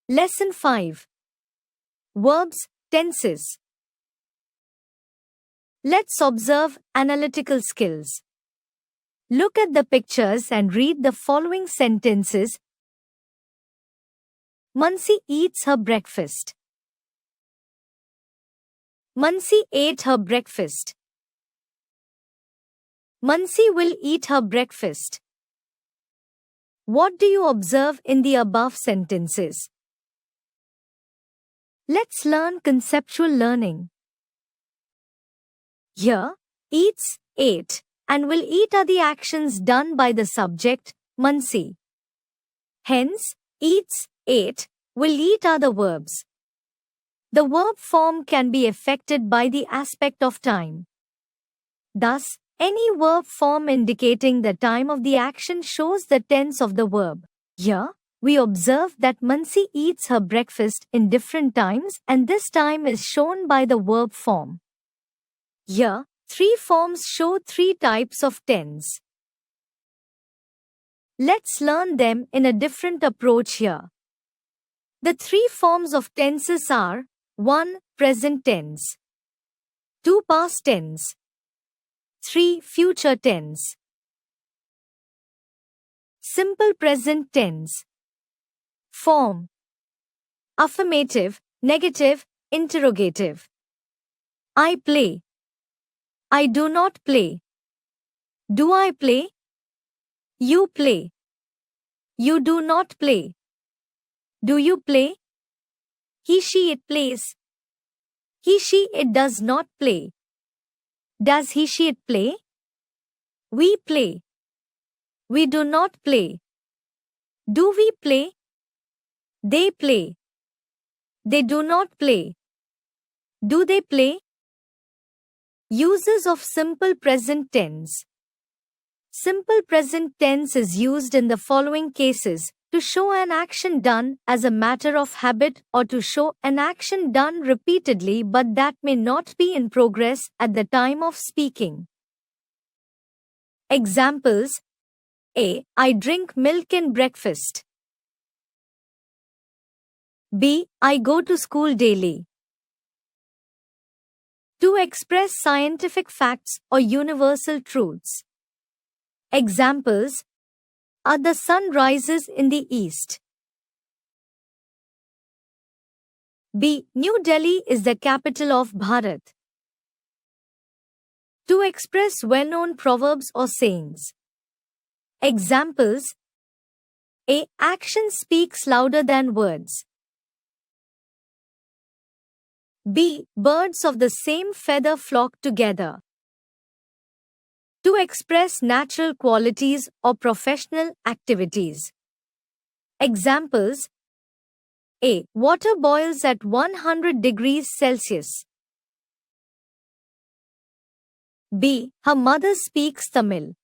Lesson 5. Verbs, tenses. Let's observe analytical skills. Look at the pictures and read the following sentences. Mansi eats her breakfast. Mansi ate her breakfast. Mansi will eat her breakfast. What do you observe in the above sentences? Let's learn conceptual learning. Here, eats, ate, and will eat are the actions done by the subject, Mansi. Hence, eats, ate, will eat are the verbs. The verb form can be affected by the aspect of time. Thus, any verb form indicating the time of the action shows the tense of the verb. Here, we observe that Mansi eats her breakfast in different times and this time is shown by the verb form. Here, three forms show three types of tense. Let's learn them in a different approach here. The three forms of tenses are 1. Present tense, 2. Past tense, 3. Future tense. Simple present tense. Form: affirmative, negative, interrogative. I play. I do not play. Do I play? You play. You do not play. Do you play? He, she, it plays. He, she, it does not play. Does he, she, it play? We play. We do not play. Do we play? They play. They do not play. Do they play? Uses of simple present tense. Simple present tense is used in the following cases: to show an action done as a matter of habit or to show an action done repeatedly but that may not be in progress at the time of speaking. Examples: A. I drink milk in breakfast. B. I go to school daily. To express scientific facts or universal truths. Examples: the sun rises in the east. B. New Delhi is the capital of Bharat. To express well-known proverbs or sayings. Examples: A. Action speaks louder than words. B. Birds of the same feather flock together. To express natural qualities or professional activities. Examples: A. Water boils at 100 degrees Celsius. B. Her mother speaks Tamil.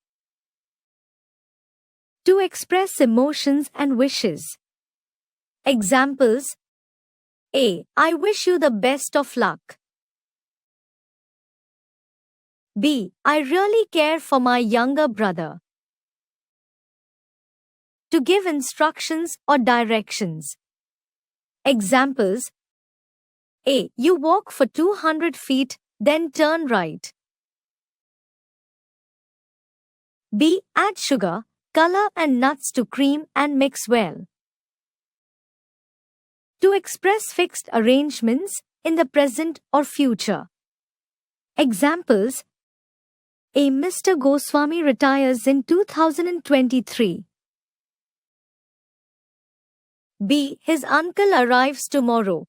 To express emotions and wishes. Examples: A. I wish you the best of luck. B. I really care for my younger brother. To give instructions or directions. Examples: A. You walk for 200 feet, then turn right. B. Add sugar, color and nuts to cream and mix well. To express fixed arrangements in the present or future. Examples: A. Mr. Goswami retires in 2023. B. His uncle arrives tomorrow.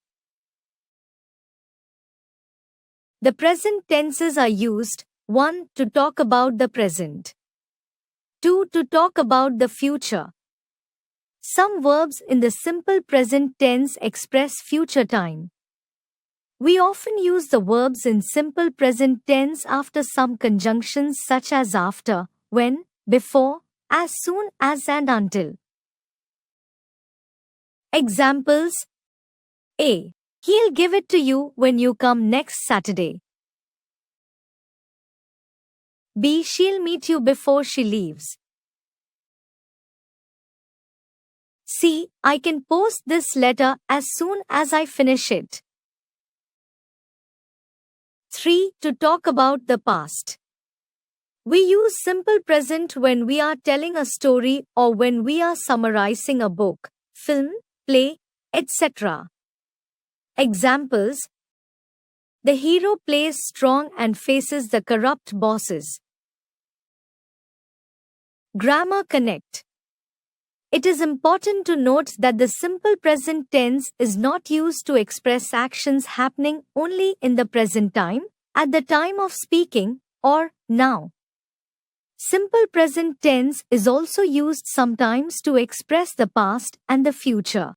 The present tenses are used: 1. To talk about the present. 2. To talk about the future. Some verbs in the simple present tense express future time. We often use the verbs in simple present tense after some conjunctions such as after, when, before, as soon as and until. Examples: A. He'll give it to you when you come next Saturday. B. She'll meet you before she leaves. See, I can post this letter as soon as I finish it. 3. To talk about the past. We use simple present when we are telling a story or when we are summarizing a book, film, play, etc. Examples: the hero plays strong and faces the corrupt bosses. Grammar Connect. It is important to note that the simple present tense is not used to express actions happening only in the present time, at the time of speaking, or now. Simple present tense is also used sometimes to express the past and the future.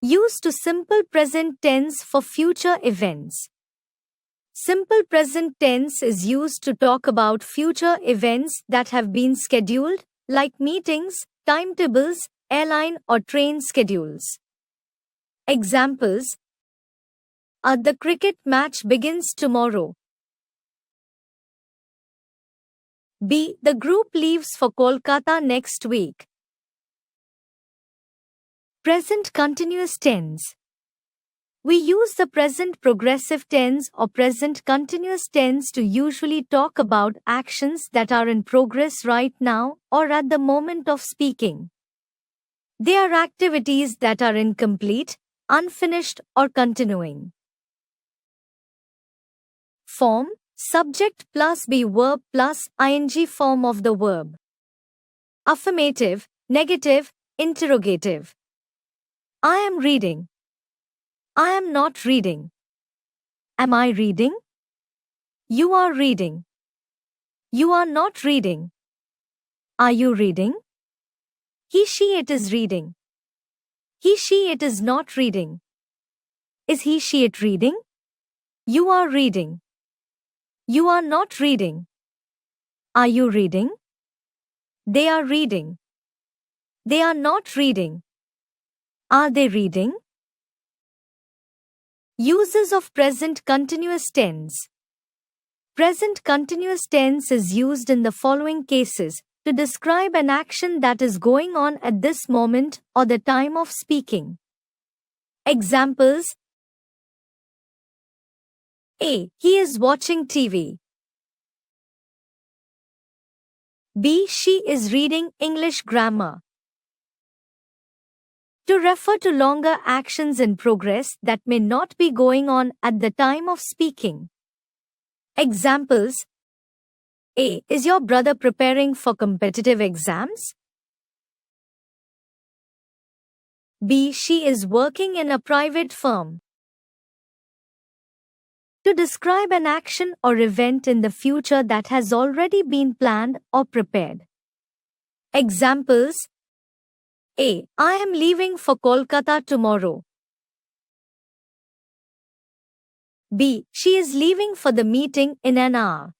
Used to simple present tense for future events. Simple present tense is used to talk about future events that have been scheduled, like meetings, timetables, airline or train schedules. Examples: the cricket match begins tomorrow. B. The group leaves for Kolkata next week. Present continuous tense. We use the present progressive tense or present continuous tense to usually talk about actions that are in progress right now or at the moment of speaking. They are activities that are incomplete, unfinished, or continuing. Form: subject plus be verb plus ing form of the verb. Affirmative, negative, interrogative. I am reading. I am not reading. Am I reading? You are reading. You are not reading. Are you reading? He, she, it is reading. He, she, it is not reading. Is he, she, it reading? You are reading. You are not reading. Are you reading? They are reading. They are not reading. Are they reading? Uses of present continuous tense. Present continuous tense is used in the following cases: to describe an action that is going on at this moment or the time of speaking. Examples: A. He is watching TV. B. She is reading English grammar. To refer to longer actions in progress that may not be going on at the time of speaking. Examples: A. Is your brother preparing for competitive exams? B. She is working in a private firm. To describe an action or event in the future that has already been planned or prepared. Examples: A. I am leaving for Kolkata tomorrow. B. She is leaving for the meeting in an hour.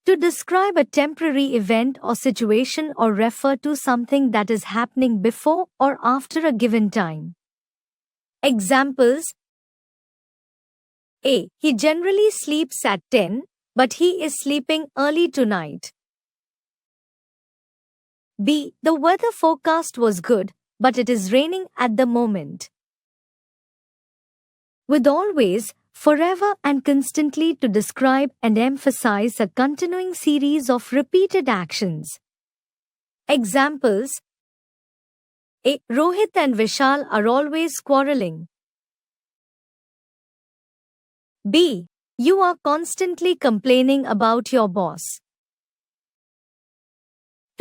To describe a temporary event or situation or refer to something that is happening before or after a given time. Examples: A. He generally sleeps at 10, but he is sleeping early tonight. B. The weather forecast was good, but it is raining at the moment. With always, forever and constantly to describe and emphasize a continuing series of repeated actions. Examples: A. Rohit and Vishal are always quarreling. B. You are constantly complaining about your boss.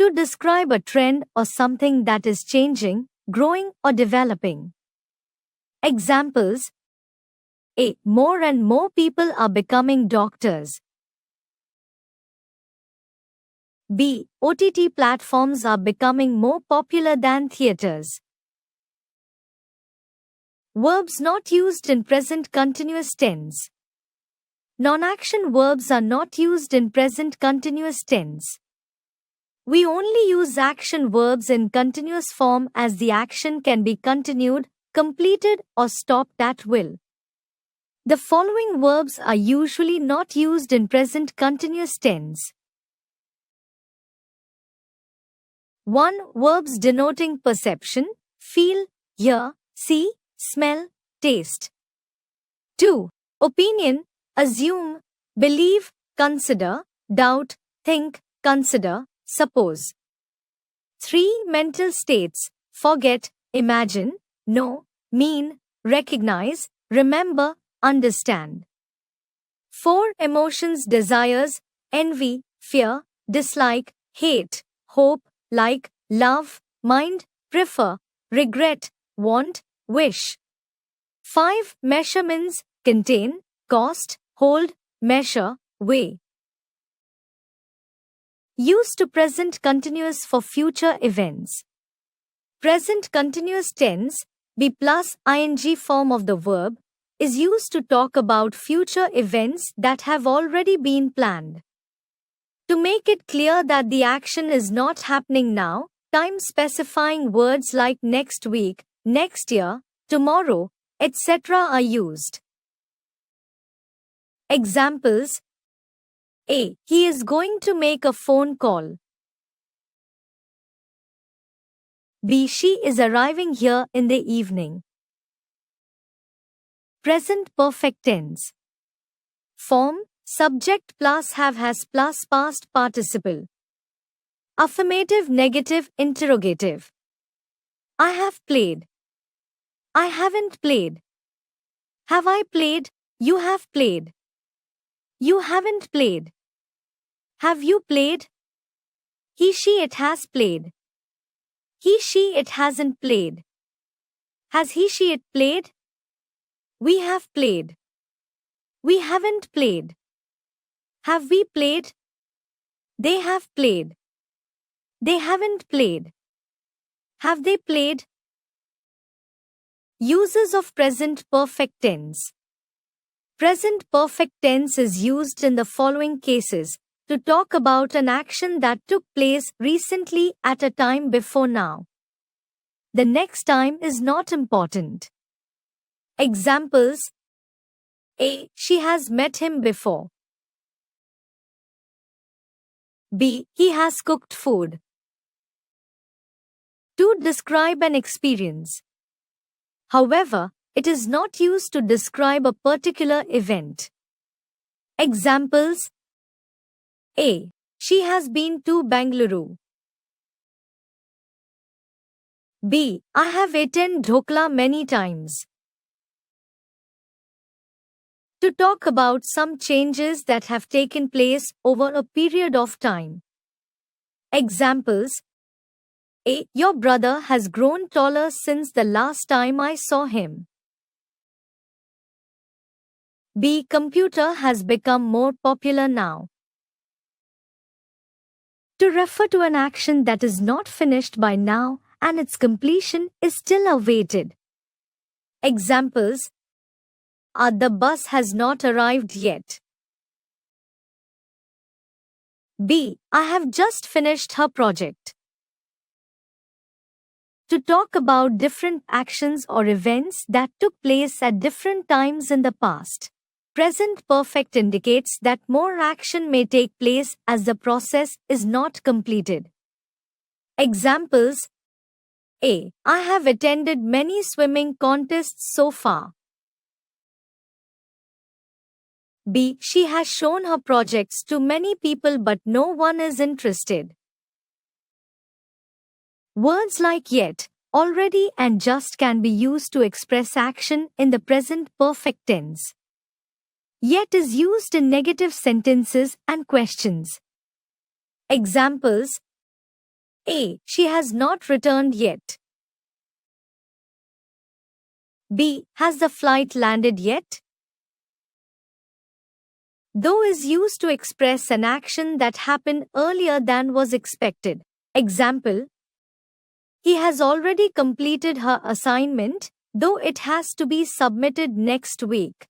To describe a trend or something that is changing, growing, or developing. Examples: A. More and more people are becoming doctors. B. OTT platforms are becoming more popular than theaters. Verbs not used in present continuous tense. Non-action verbs are not used in present continuous tense. We only use action verbs in continuous form as the action can be continued, completed, or stopped at will. The following verbs are usually not used in present continuous tense. 1. Verbs denoting perception: feel, hear, see, smell, taste. 2. Opinion: assume, believe, consider, doubt, think, consider, suppose. 3. Mental states: forget, imagine, know, mean, recognize, remember, understand. 4. Emotions: desires: envy, fear, dislike, hate, hope, like, love, mind, prefer, regret, want, wish. 5. Measurements: contain, cost, hold, measure, weigh. Used to present continuous for future events. Present continuous tense, be plus ing form of the verb, is used to talk about future events that have already been planned. To make it clear that the action is not happening now, time-specifying words like next week, next year, tomorrow, etc. are used. Examples: A. He is going to make a phone call. B. She is arriving here in the evening. Present perfect tense. Form: subject plus have has plus past participle. Affirmative, negative, interrogative. I have played. I haven't played. Have I played? You have played. You haven't played. Have you played? He, she, it has played. He, she, it hasn't played. Has he, she, it played? We have played. We haven't played. Have we played? They have played. They haven't played. Have they played? Uses of present perfect tense. Present perfect tense is used in the following cases: to talk about an action that took place recently at a time before now. The next time is not important. Examples: A. She has met him before. B. He has cooked food. To describe an experience. However, it is not used to describe a particular event. Examples: A. She has been to Bengaluru. B. I have eaten dhokla many times. To talk about some changes that have taken place over a period of time. Examples: A. Your brother has grown taller since the last time I saw him. B. Computer has become more popular now. To refer to an action that is not finished by now and its completion is still awaited. Examples: the bus has not arrived yet. B. I have just finished her project. To talk about different actions or events that took place at different times in the past. Present perfect indicates that more action may take place as the process is not completed. Examples: A. I have attended many swimming contests so far. B. She has shown her projects to many people but no one is interested. Words like yet, already and just can be used to express action in the present perfect tense. Yet is used in negative sentences and questions. Examples: A. She has not returned yet. B. Has the flight landed yet? Though is used to express an action that happened earlier than was expected. Example: He has already completed her assignment, though it has to be submitted next week.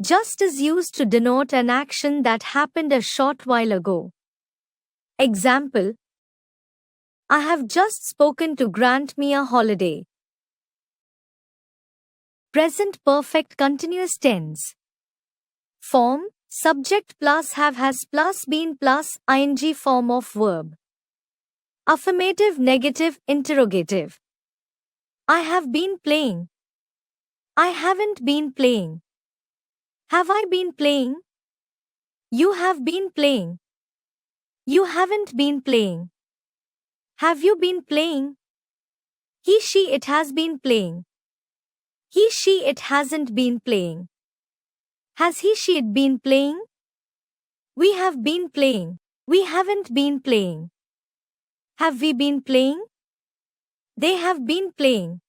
Just is used to denote an action that happened a short while ago. Example: I have just spoken to grant me a holiday. Present perfect continuous tense. Form: Subject plus have has plus been plus ing form of verb. Affirmative, negative, interrogative. I have been playing. I haven't been playing. Have I been playing? You have been playing. You haven't been playing. Have you been playing? He, she, it has been playing. He, she, it hasn't been playing. Has he, she, it been playing? We have been playing. We haven't been playing. Have we been playing? They have been playing.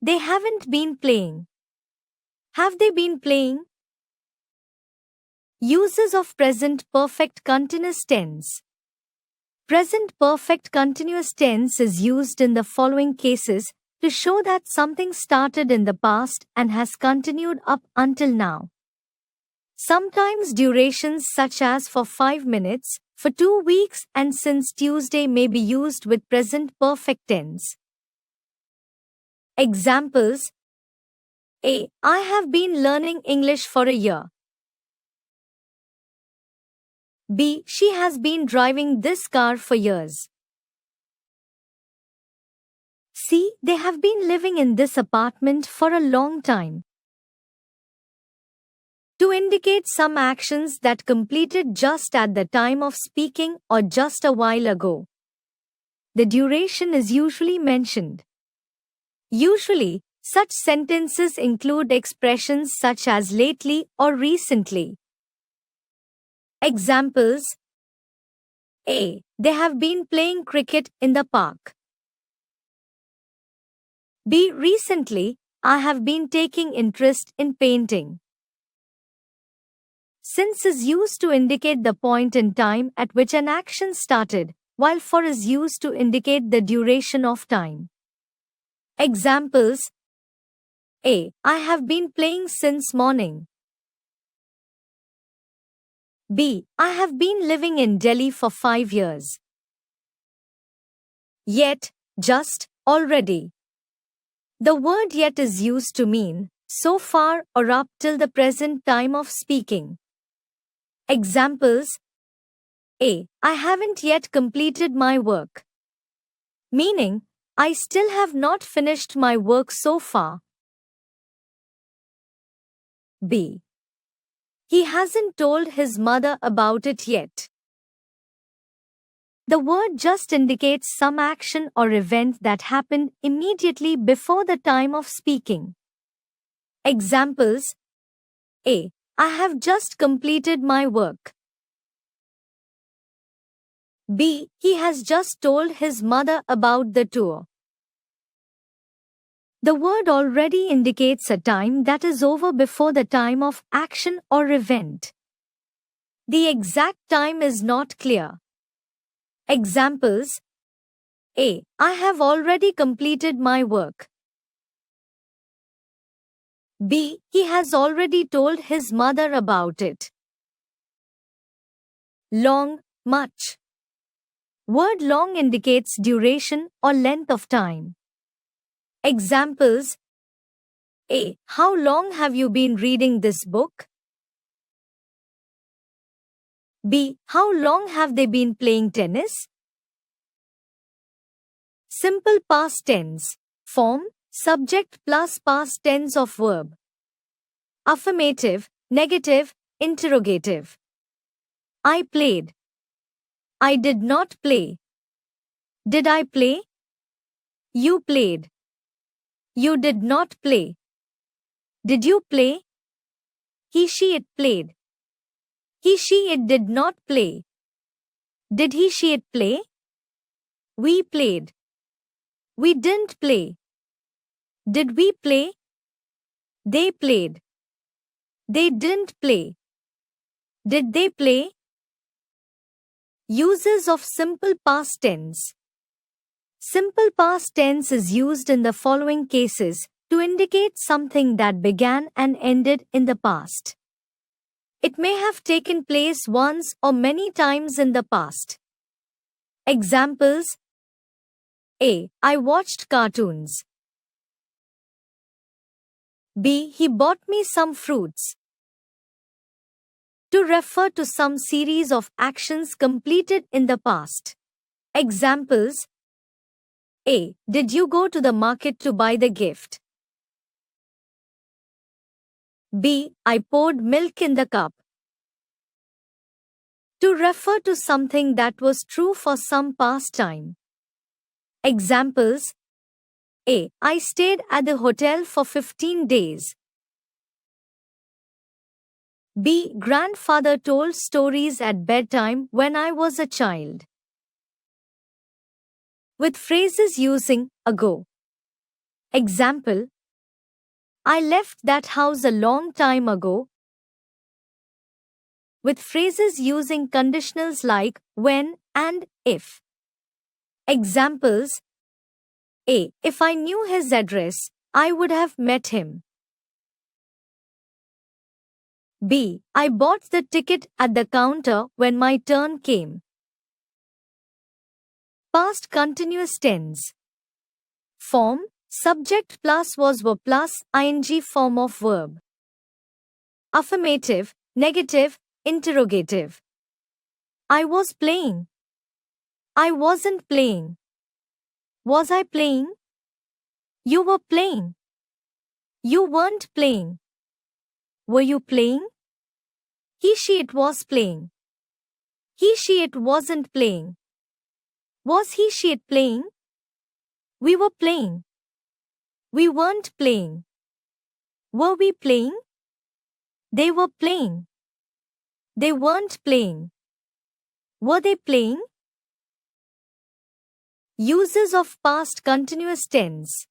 They haven't been playing. Have they been playing? Uses of present perfect continuous tense. Present perfect continuous tense is used in the following cases to show that something started in the past and has continued up until now. Sometimes durations such as for 5 minutes, for 2 weeks, and since Tuesday may be used with present perfect tense. Examples: A. I have been learning English for a year. B. She has been driving this car for years. C. They have been living in this apartment for a long time. To indicate some actions that completed just at the time of speaking or just a while ago, the duration is usually mentioned. Usually, such sentences include expressions such as lately or recently. Examples: A. They have been playing cricket in the park. B. Recently, I have been taking interest in painting. Since is used to indicate the point in time at which an action started, while for is used to indicate the duration of time. Examples: A. I have been playing since morning. B. I have been living in Delhi for 5 years. Yet, just, already. The word yet is used to mean so far or up till the present time of speaking. Examples: A. I haven't yet completed my work. Meaning, I still have not finished my work so far. B. He hasn't told his mother about it yet. The word just indicates some action or event that happened immediately before the time of speaking. Examples: A. I have just completed my work. B. He has just told his mother about the tour. The word already indicates a time that is over before the time of action or event. The exact time is not clear. Examples: A. I have already completed my work. B. He has already told his mother about it. Long, much. Word long indicates duration or length of time. Examples: A. How long have you been reading this book? B. How long have they been playing tennis? Simple past tense. Form: subject plus past tense of verb. Affirmative, negative, interrogative. I played. I did not play. Did I play? You played. You did not play. Did you play? He, she, it played. He, she, it did not play. Did he, she, it play? We played. We didn't play. Did we play? They played. They didn't play. Did they play? Uses of simple past tense. Simple past tense is used in the following cases to indicate something that began and ended in the past. It may have taken place once or many times in the past. Examples: A. I watched cartoons. B. He bought me some fruits. To refer to some series of actions completed in the past. Examples: A. Did you go to the market to buy the gift? B. I poured milk in the cup. To refer to something that was true for some past time. Examples: A. I stayed at the hotel for 15 days. B. Grandfather told stories at bedtime when I was a child. With phrases using ago. Example: I left that house a long time ago. With phrases using conditionals like when and if. Examples: A. If I knew his address, I would have met him. B. I bought the ticket at the counter when my turn came. Past continuous tense. Form: subject plus was were plus ing form of verb. Affirmative, negative, interrogative. I was playing. I wasn't playing. Was I playing? You were playing. You weren't playing. Were you playing? He she it was playing. He she it wasn't playing. Was he she it playing? We were playing. We weren't playing. Were we playing? They were playing. They weren't playing. Were they playing? Uses of past continuous tense.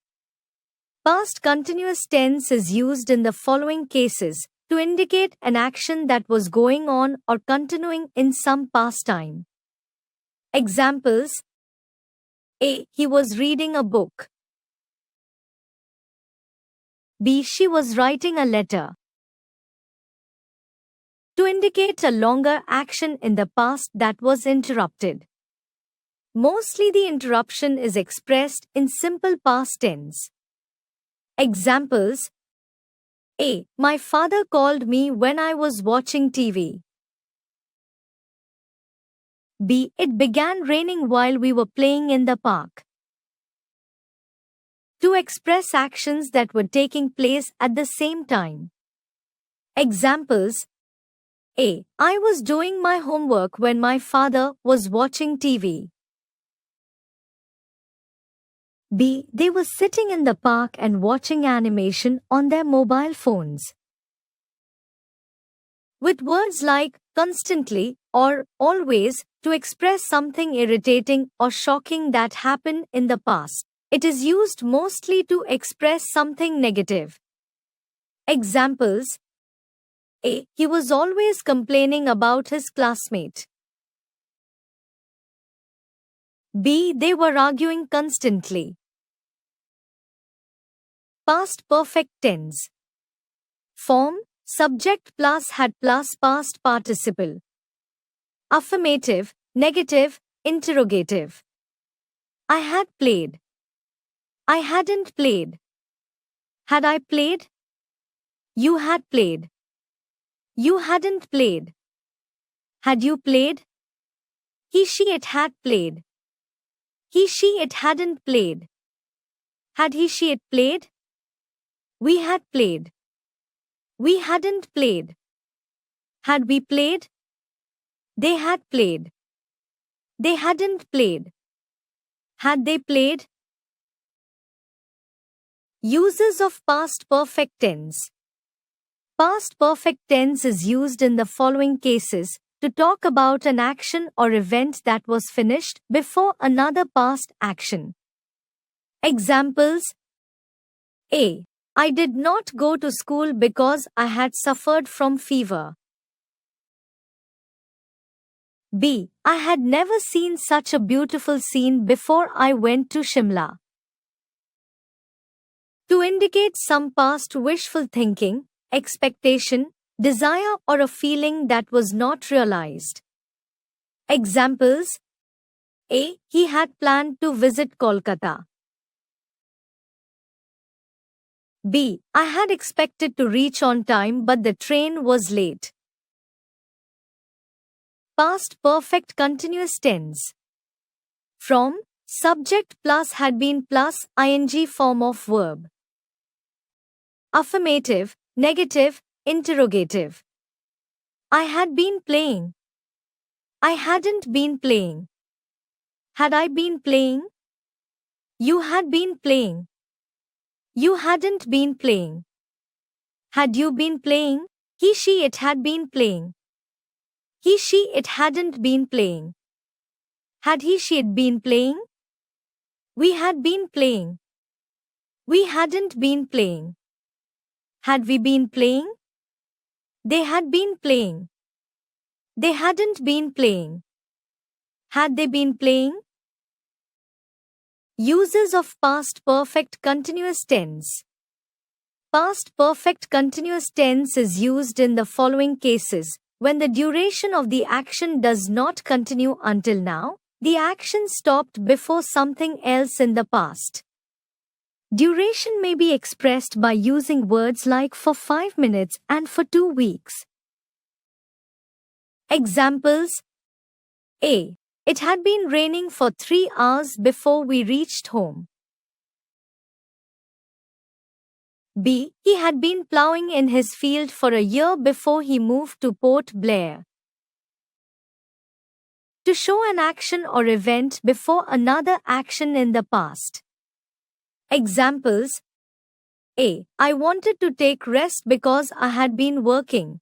Past continuous tense is used in the following cases to indicate an action that was going on or continuing in some past time. Examples: A. He was reading a book. B. She was writing a letter. To indicate a longer action in the past that was interrupted. Mostly the interruption is expressed in simple past tense. Examples: A. My father called me when I was watching TV. B. It began raining while we were playing in the park. To express actions that were taking place at the same time. Examples: A. I was doing my homework when my father was watching TV. B. They were sitting in the park and watching animation on their mobile phones. With words like constantly or always to express something irritating or shocking that happened in the past, it is used mostly to express something negative. Examples: A. He was always complaining about his classmate. B. They were arguing constantly. Past perfect tense. Form: subject plus had plus past participle. Affirmative, negative, interrogative. I had played. I hadn't played. Had I played? You had played. You hadn't played. Had you played? He she it had played. He she it hadn't played. Had he she it played? We had played. We hadn't played. Had we played? They had played. They hadn't played. Had they played? Uses of past perfect tense. Past perfect tense is used in the following cases to talk about an action or event that was finished before another past action. Examples: A. I did not go to school because I had suffered from fever. B. I had never seen such a beautiful scene before I went to Shimla. To indicate some past wishful thinking, expectation, desire or a feeling that was not realized. Examples: A. He had planned to visit Kolkata. B. I had expected to reach on time but the train was late. Past perfect continuous tense. From, subject plus had been plus ing form of verb. Affirmative, negative, interrogative. I had been playing. I hadn't been playing. Had I been playing? You had been playing. You hadn't been playing. Had you been playing? He, she, it had been playing. He, she, it hadn't been playing. Had he, she, it been playing? We had been playing. We hadn't been playing. Had we been playing? They had been playing. They hadn't been playing. Had they been playing? Uses of past perfect continuous tense. Past perfect continuous tense is used in the following cases: when the duration of the action does not continue until now, the action stopped before something else in the past. Duration may be expressed by using words like for 5 minutes and for 2 weeks. Examples: A. It had been raining for 3 hours before we reached home. B. He had been plowing in his field for a year before he moved to Port Blair. To show an action or event before another action in the past. Examples: A. I wanted to take rest because I had been working.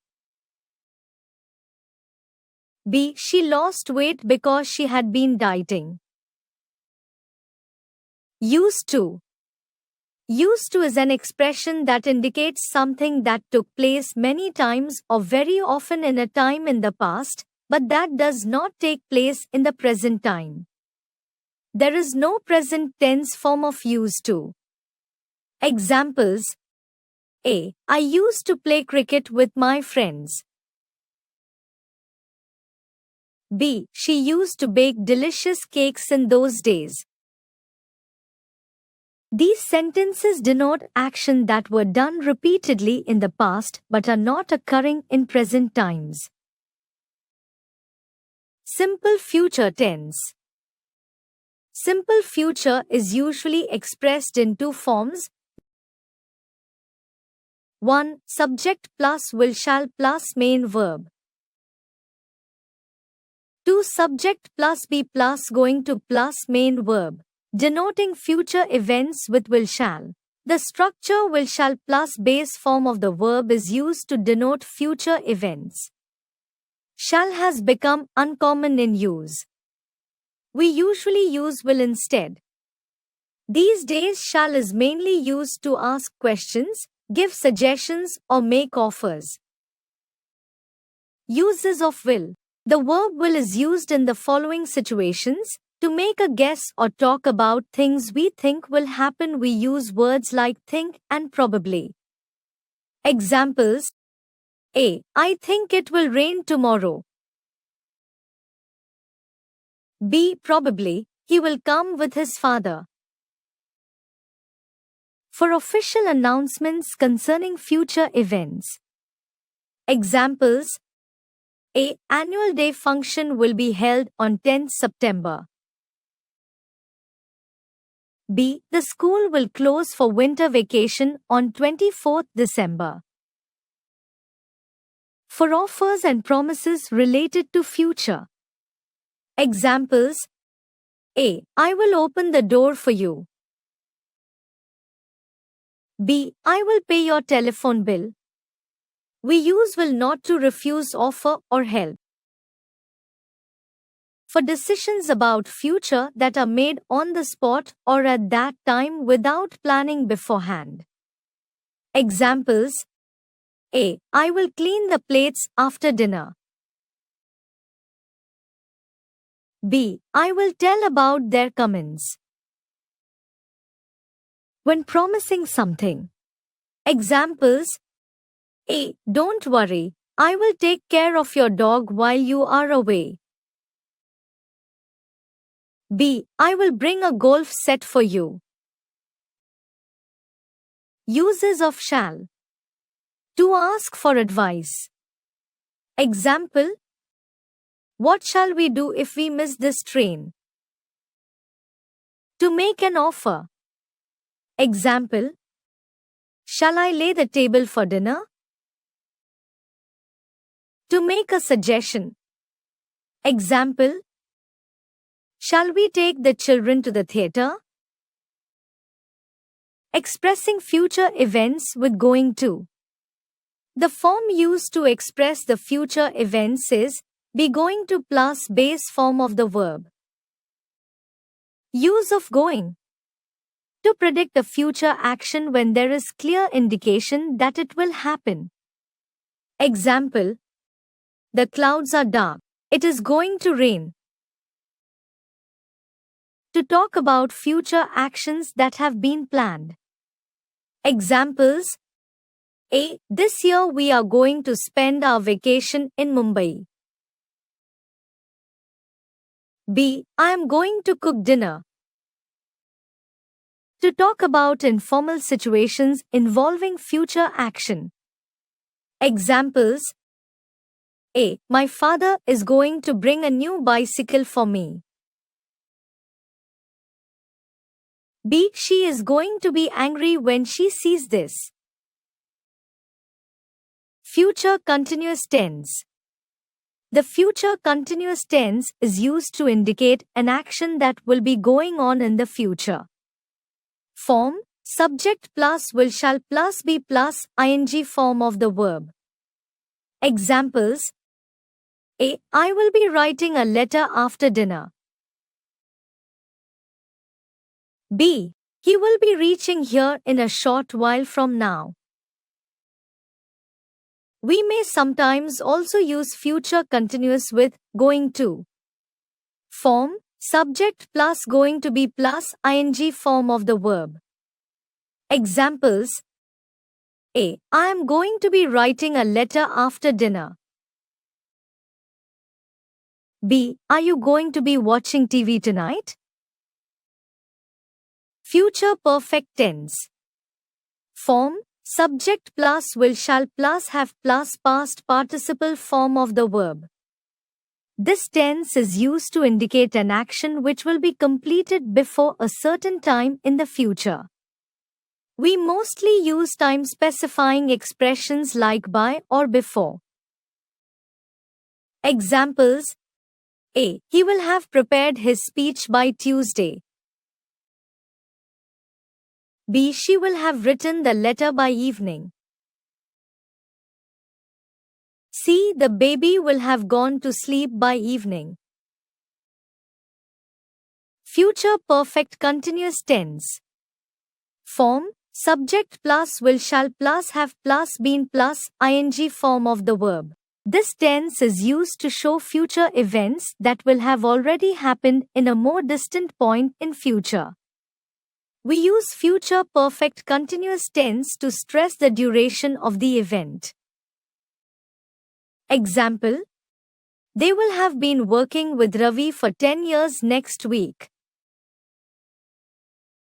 B. She lost weight because she had been dieting. Used to. Used to is an expression that indicates something that took place many times or very often in a time in the past, but that does not take place in the present time. There is no present tense form of used to. Examples: A. I used to play cricket with my friends. B. She used to bake delicious cakes in those days. These sentences denote action that were done repeatedly in the past but are not occurring in present times. Simple future tense. Simple future is usually expressed in 2 forms. 1. Subject plus will shall plus main verb. 2. Subject plus be plus going to plus main verb, denoting future events with will shall. The structure will shall plus base form of the verb is used to denote future events. Shall has become uncommon in use. We usually use will instead. These days shall is mainly used to ask questions, give suggestions or make offers. Uses of will. The verb will is used in the following situations: to make a guess or talk about things we think will happen. We use words like think and probably. Examples: A. I think it will rain tomorrow. B. Probably, he will come with his father. For official announcements concerning future events. Examples: A. Annual day function will be held on 10th September. B. The school will close for winter vacation on 24th December. For offers and promises related to future. Examples: A. I will open the door for you. B. I will pay your telephone bill. We use will not to refuse offer or help. For decisions about future that are made on the spot or at that time without planning beforehand. Examples: A. I will clean the plates after dinner. B. I will tell about their comments. When promising something. Examples: A. Don't worry, I will take care of your dog while you are away. B. I will bring a golf set for you. Uses of shall. To ask for advice. Example: What shall we do if we miss this train? To make an offer. Example. Shall I lay the table for dinner? To make a suggestion. Example. Shall we take the children to the theatre? Expressing future events with going to. The form used to express the future events is be going to plus base form of the verb. Use of going. To predict a future action when there is clear indication that it will happen. Example. The clouds are dark. It is going to rain. To talk about future actions that have been planned. Examples. A. This year we are going to spend our vacation in Mumbai. B. I am going to cook dinner. To talk about informal situations involving future action. Examples. A. My father is going to bring a new bicycle for me. B. She is going to be angry when she sees this. Future continuous tense. The future continuous tense is used to indicate an action that will be going on in the future. Form. Subject plus will shall plus be plus ing form of the verb. Examples. A. I will be writing a letter after dinner. B. He will be reaching here in a short while from now. We may sometimes also use future continuous with going to. Form. Subject plus going to be plus ing form of the verb. Examples. A. I am going to be writing a letter after dinner. B. Are you going to be watching TV tonight? Future perfect tense. Form. Subject plus will shall plus have plus past participle form of the verb. This tense is used to indicate an action which will be completed before a certain time in the future. We mostly use time specifying expressions like by or before. Examples. A. He will have prepared his speech by Tuesday. B. She will have written the letter by evening. C. The baby will have gone to sleep by evening. Future perfect continuous tense. Form. Subject plus will shall plus have plus been plus ing form of the verb. This tense is used to show future events that will have already happened in a more distant point in future. We use future perfect continuous tense to stress the duration of the event. Example. They will have been working with Ravi for 10 years next week.